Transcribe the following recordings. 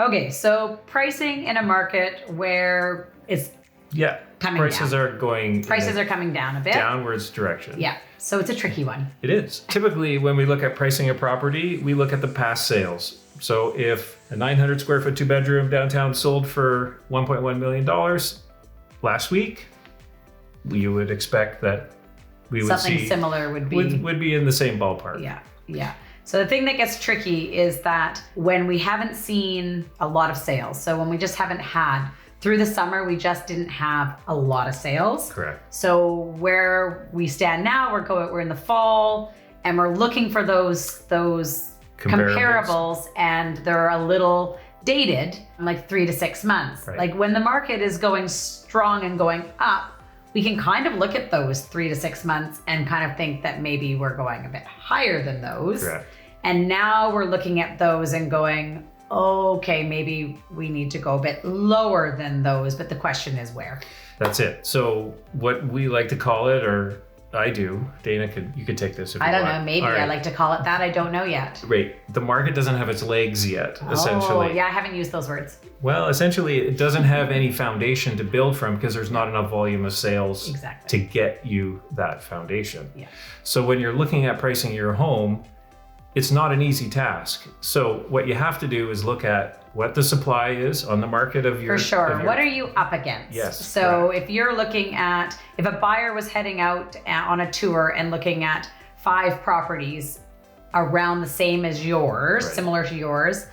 Okay, so pricing in a market where it's coming prices down. are going Prices are coming down a bit. downwards direction. Yeah, so it's a tricky one. It is. Typically, when we look at pricing a property, we look at the past sales. So if a 900 square foot 2-bedroom downtown sold for $1.1 million last week, you would expect that we would Something see similar would be in the same ballpark. Yeah. So the thing that gets tricky is that when we haven't seen a lot of sales, so when we just haven't had, through the summer, we just didn't have a lot of sales. Correct. So where we stand now, we're in the fall and we're looking for those comparables, and they're a little dated, like 3 to 6 months. Right. Like when the market is going strong and going up, we can kind of look at those 3 to 6 months and kind of think that maybe we're going a bit higher than those. Correct. And now we're looking at those and going, okay, maybe we need to go a bit lower than those, but the question is where. That's it. So what we like to call it, or I do, Dana, you could take this if you want. I don't know, maybe I like to call it that. I don't know yet. Right. The market doesn't have its legs yet, essentially. Oh, yeah, I haven't used those words. Well, essentially, it doesn't have any foundation to build from because there's not enough volume of sales to get you that foundation. Yeah. So when you're looking at pricing your home, it's not an easy task. So what you have to do is look at what the supply is on the market of your... For sure. What are you up against? Yes. So if you're looking at, if a buyer was heading out on a tour and looking at 5 properties around the same as yours, similar to yours,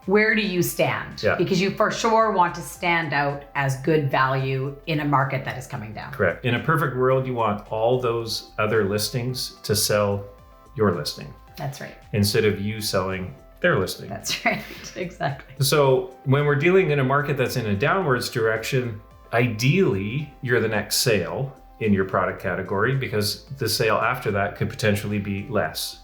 where do you stand? Yeah. Because you for sure want to stand out as good value in a market that is coming down. Correct. In a perfect world, you want all those other listings to sell your listing. That's right. Instead of you selling their listing. That's right. Exactly. So when we're dealing in a market that's in a downwards direction, ideally you're the next sale in your product category because the sale after that could potentially be less.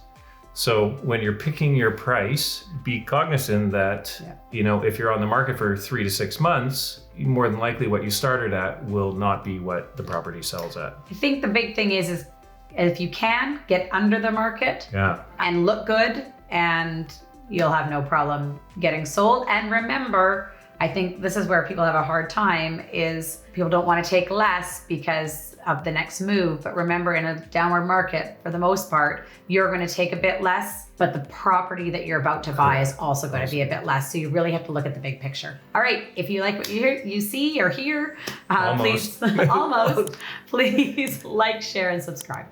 So when you're picking your price, be cognizant that, if you're on the market for 3 to 6 months, more than likely what you started at will not be what the property sells at. I think the big thing is if you can get under the market and look good, and you'll have no problem getting sold. And remember, I think this is where people have a hard time, is people don't want to take less because of the next move. But remember, in a downward market, for the most part, you're going to take a bit less, but the property that you're about to buy is also going to be a bit less. So you really have to look at the big picture. All right, if you like what you see or hear, please, please like, share, and subscribe.